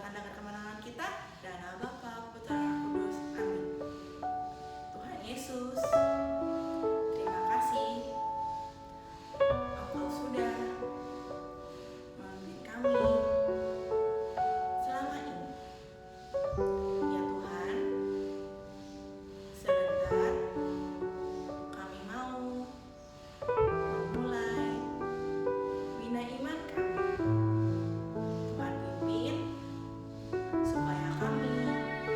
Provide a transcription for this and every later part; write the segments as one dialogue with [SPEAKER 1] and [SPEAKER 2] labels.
[SPEAKER 1] akan dengar kemenangan kita. Dan nama Bapa, Putra, dan Roh Kudus. Amin. Tuhan Yesus, terima kasih. Engkau sudah memimpin kami selama ini. Ya Tuhan, sebentar kami mau memulai bina iman kami. Tuhan pimpin supaya kami dapat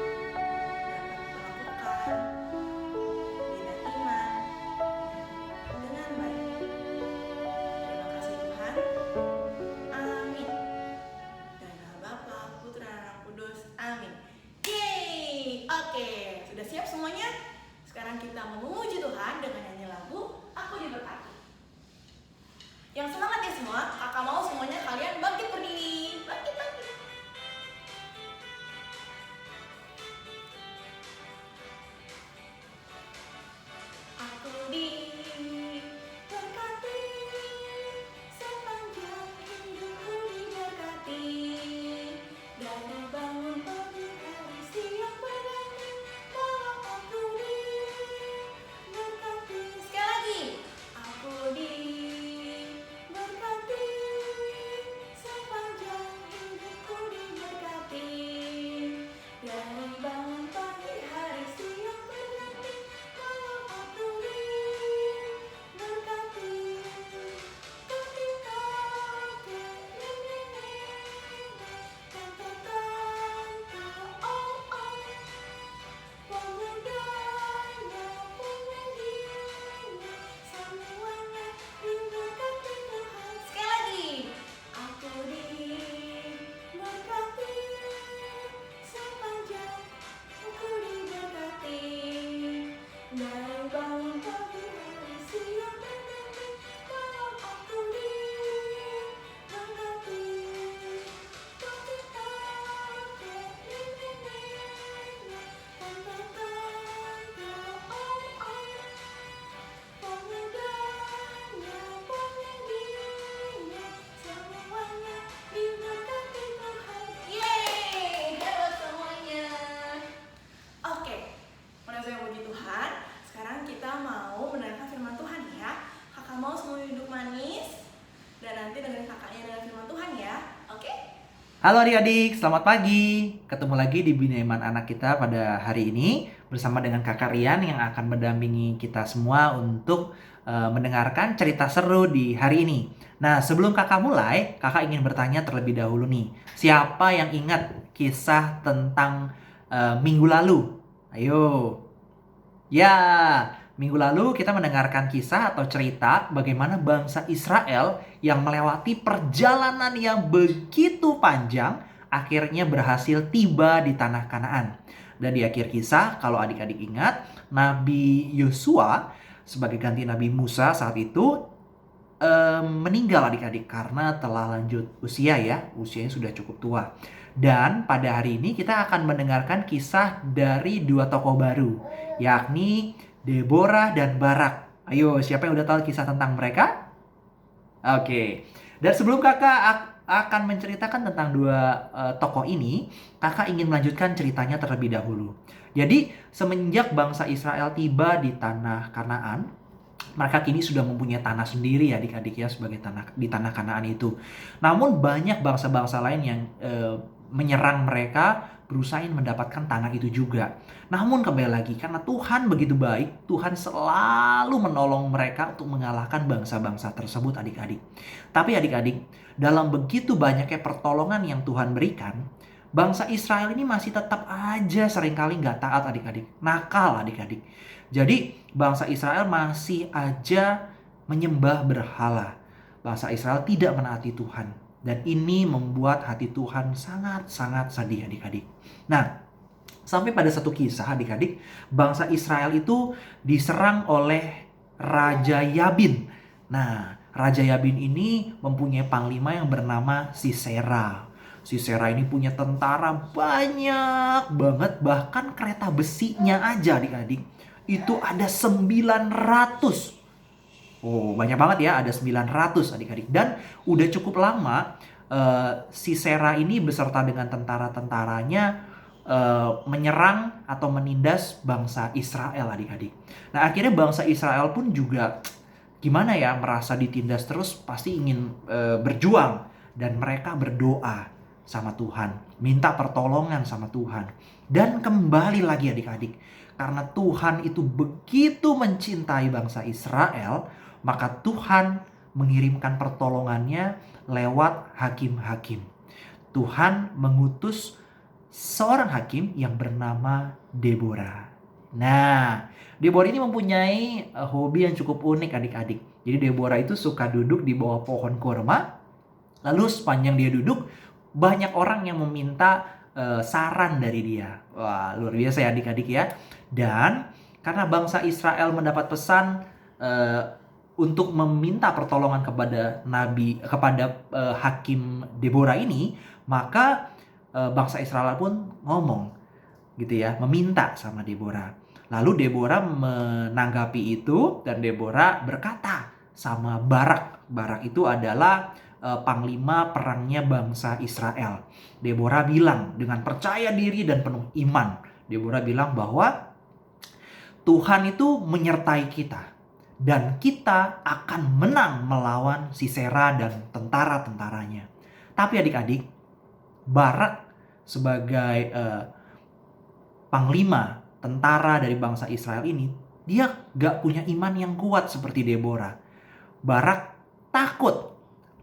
[SPEAKER 1] melakukan bina iman dengan baik. Terima kasih Tuhan. Amin. Dan nama Bapa, Putra, dan Roh Kudus. Amin. Yeay. Oke, sudah siap semuanya? Sekarang kita mau memuji Tuhan dengan nyanyi lagu Aku Diberkati. Yang semangat ya semua, kakak mau semuanya kalian bangkit berdiri. Bangkit, bangkit. Aku diberkati, sepanjang hidupku diberkati. Dari bangun pagi hari siang berganti, bahwa aku diberkati. Sekali lagi, aku diberkati, sepanjang hidupku diberkati. Dari bangun pagi hari siang berganti, bahwa aku diberkati. Ketika tante-tante, oh-oh, pemudanya, pemudi-nya, semuanya diberkati Tuhan. Sekali lagi, aku diberkati, sepanjang aku diberkati. Dari bangun pagi hari siang berganti, bahwa aku diberkati. Ketika nenek-nenek, tante-tante, om-om, pemudanya, pemudinya, semuanya diberkati Tuhan. Yeay, hebat semuanya. Oke, udah saya puji Tuhan. Sekarang kita mau mendengarkan firman Tuhan ya. Kakak mau semuanya duduk manis dan nanti dengerin kakaknya dengan firman Tuhan ya. Oke?
[SPEAKER 2] Halo adik-adik, selamat pagi. Ketemu lagi di Bina Iman Anak kita pada hari ini bersama dengan Kakak Rian yang akan mendampingi kita semua untuk mendengarkan cerita seru di hari ini. Nah, sebelum kakak mulai, kakak ingin bertanya terlebih dahulu nih. Siapa yang ingat kisah tentang minggu lalu? Ayo. Ya, minggu lalu kita mendengarkan kisah atau cerita bagaimana bangsa Israel yang melewati perjalanan yang begitu panjang akhirnya berhasil tiba di tanah Kanaan. Dan di akhir kisah, kalau adik-adik ingat, Nabi Yosua sebagai ganti Nabi Musa saat itu meninggal adik-adik karena telah lanjut usia ya, usianya sudah cukup tua. Dan pada hari ini kita akan mendengarkan kisah dari dua tokoh baru, yakni Deborah dan Barak. Ayo, siapa yang udah tahu kisah tentang mereka? Oke. Dan sebelum kakak akan menceritakan tentang dua tokoh ini, kakak ingin melanjutkan ceritanya terlebih dahulu. Jadi, semenjak bangsa Israel tiba di tanah Kanaan, mereka kini sudah mempunyai tanah sendiri ya adik-adik ya sebagai tanah Kanaan itu. Namun banyak bangsa-bangsa lain yang menyerang mereka, berusaha mendapatkan tanah itu juga. Namun kembali lagi, karena Tuhan begitu baik, Tuhan selalu menolong mereka untuk mengalahkan bangsa-bangsa tersebut adik-adik. Tapi adik-adik, dalam begitu banyaknya pertolongan yang Tuhan berikan, bangsa Israel ini masih tetap aja seringkali nggak taat adik-adik. Nakal adik-adik. Jadi bangsa Israel masih aja menyembah berhala. Bangsa Israel tidak menaati Tuhan. Dan ini membuat hati Tuhan sangat-sangat sedih adik-adik. Nah, sampai pada satu kisah adik-adik, bangsa Israel itu diserang oleh Raja Yabin. Nah, Raja Yabin ini mempunyai panglima yang bernama Sisera. Sisera ini punya tentara banyak banget, bahkan kereta besinya aja adik-adik itu ada 900. Oh, banyak banget ya, ada 900 adik-adik. Dan udah cukup lama Sisera ini beserta dengan tentara-tentaranya menyerang atau menindas bangsa Israel, adik-adik. Nah, akhirnya bangsa Israel pun juga gimana ya, merasa ditindas terus, pasti ingin berjuang, dan mereka berdoa sama Tuhan, minta pertolongan sama Tuhan. Dan kembali lagi adik-adik, karena Tuhan itu begitu mencintai bangsa Israel, maka Tuhan mengirimkan pertolongannya lewat hakim-hakim. Tuhan mengutus seorang hakim yang bernama Deborah. Nah, Deborah ini mempunyai hobi yang cukup unik adik-adik. Jadi Deborah itu suka duduk di bawah pohon kurma. Lalu sepanjang dia duduk, banyak orang yang meminta saran dari dia. Wah, luar biasa ya adik-adik ya. Dan karena bangsa Israel mendapat pesan untuk meminta pertolongan kepada hakim Deborah ini, maka bangsa Israel pun ngomong gitu ya, meminta sama Deborah. Lalu Deborah menanggapi itu, dan Deborah berkata sama Barak. Barak itu adalah panglima perangnya bangsa Israel. Deborah bilang dengan percaya diri dan penuh iman. Deborah bilang bahwa Tuhan itu menyertai kita, dan kita akan menang melawan Sisera dan tentara-tentaranya. Tapi adik-adik, Barak sebagai panglima tentara dari bangsa Israel ini, dia gak punya iman yang kuat seperti Deborah. Barak takut.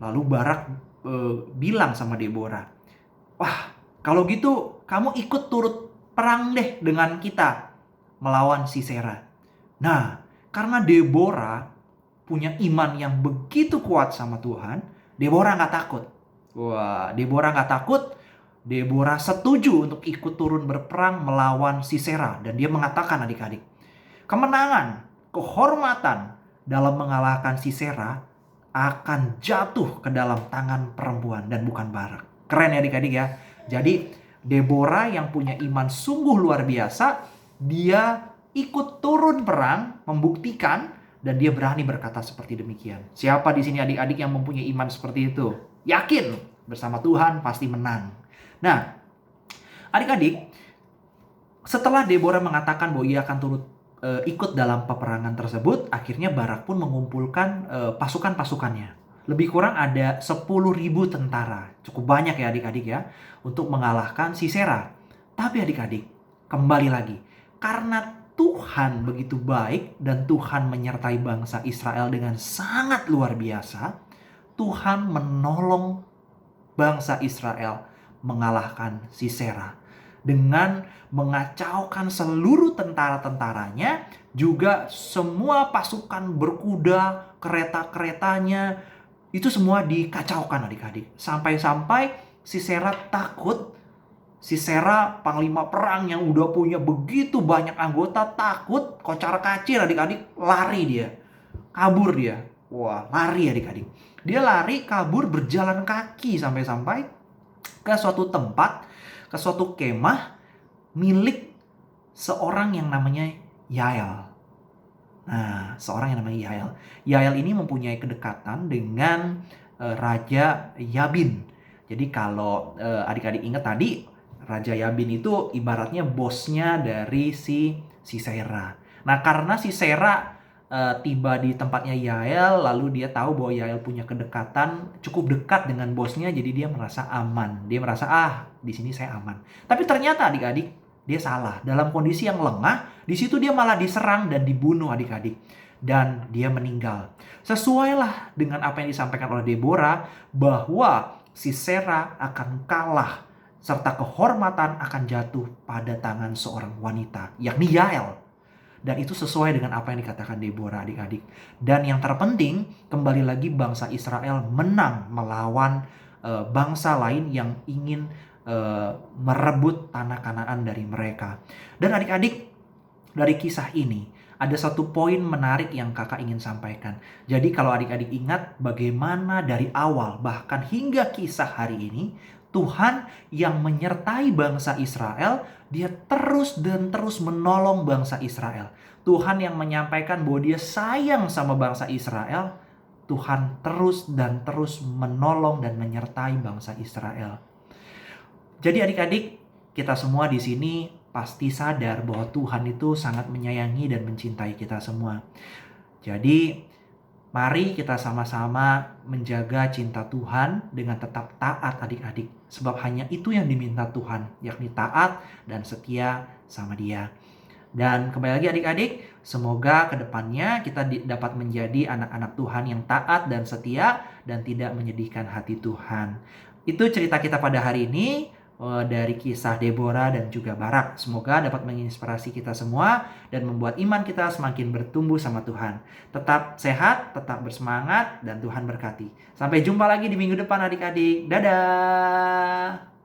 [SPEAKER 2] Lalu Barak bilang sama Deborah, wah, kalau gitu kamu ikut turut perang deh dengan kita melawan Sisera. Nah, karena Deborah punya iman yang begitu kuat sama Tuhan, Deborah gak takut. Wah, Deborah gak takut. Deborah setuju untuk ikut turun berperang melawan Sisera. Dan dia mengatakan adik-adik, kemenangan, kehormatan dalam mengalahkan Sisera akan jatuh ke dalam tangan perempuan dan bukan Barak. Keren ya adik-adik ya. Jadi Deborah yang punya iman sungguh luar biasa, dia ikut turun perang, membuktikan, dan dia berani berkata seperti demikian. Siapa di sini adik-adik yang mempunyai iman seperti itu? Yakin bersama Tuhan pasti menang. Nah, adik-adik, setelah Deborah mengatakan bahwa ia akan turut ikut dalam peperangan tersebut, akhirnya Barak pun mengumpulkan pasukan-pasukannya. Lebih kurang ada 10.000 tentara. Cukup banyak ya adik-adik ya, untuk mengalahkan Sisera. Tapi adik-adik, kembali lagi, karena Tuhan begitu baik dan Tuhan menyertai bangsa Israel dengan sangat luar biasa, Tuhan menolong bangsa Israel mengalahkan Sisera dengan mengacaukan seluruh tentara-tentaranya, juga semua pasukan berkuda, kereta-keretanya, itu semua dikacaukan adik-adik. Sampai-sampai Sisera takut. Sisera, panglima perang yang udah punya begitu banyak anggota, takut, kocar-kacir adik-adik, lari dia. Kabur dia. Wah, lari adik-adik. Dia lari, kabur, berjalan kaki sampai-sampai ke suatu tempat, ke suatu kemah milik seorang yang namanya Yael. Nah, seorang yang namanya Yael. Yael ini mempunyai kedekatan dengan Raja Yabin. Jadi kalau adik-adik ingat tadi, Raja Yabin itu ibaratnya bosnya dari si Sisera. Nah, karena Sisera tiba di tempatnya Yael, lalu dia tahu bahwa Yael punya kedekatan cukup dekat dengan bosnya, jadi dia merasa aman. Dia merasa, di sini saya aman. Tapi ternyata adik-adik, dia salah. Dalam kondisi yang lengah, di situ dia malah diserang dan dibunuh adik-adik. Dan dia meninggal. Sesuailah dengan apa yang disampaikan oleh Deborah, bahwa Sisera akan kalah, serta kehormatan akan jatuh pada tangan seorang wanita, yakni Yael. Dan itu sesuai dengan apa yang dikatakan Deborah adik-adik. Dan yang terpenting, kembali lagi bangsa Israel menang melawan bangsa lain yang ingin merebut tanah Kanaan dari mereka. Dan adik-adik, dari kisah ini ada satu poin menarik yang kakak ingin sampaikan. Jadi kalau adik-adik ingat bagaimana dari awal bahkan hingga kisah hari ini, Tuhan yang menyertai bangsa Israel, dia terus dan terus menolong bangsa Israel. Tuhan yang menyampaikan bahwa dia sayang sama bangsa Israel, Tuhan terus dan terus menolong dan menyertai bangsa Israel. Jadi adik-adik, kita semua di sini pasti sadar bahwa Tuhan itu sangat menyayangi dan mencintai kita semua. Jadi, mari kita sama-sama menjaga cinta Tuhan dengan tetap taat adik-adik. Sebab hanya itu yang diminta Tuhan, yakni taat dan setia sama Dia. Dan kembali lagi adik-adik, semoga kedepannya kita dapat menjadi anak-anak Tuhan yang taat dan setia dan tidak menyedihkan hati Tuhan. Itu cerita kita pada hari ini dari kisah Deborah dan juga Barak. Semoga dapat menginspirasi kita semua dan membuat iman kita semakin bertumbuh sama Tuhan. Tetap sehat, tetap bersemangat, dan Tuhan berkati. Sampai jumpa lagi di minggu depan adik-adik. Dadah!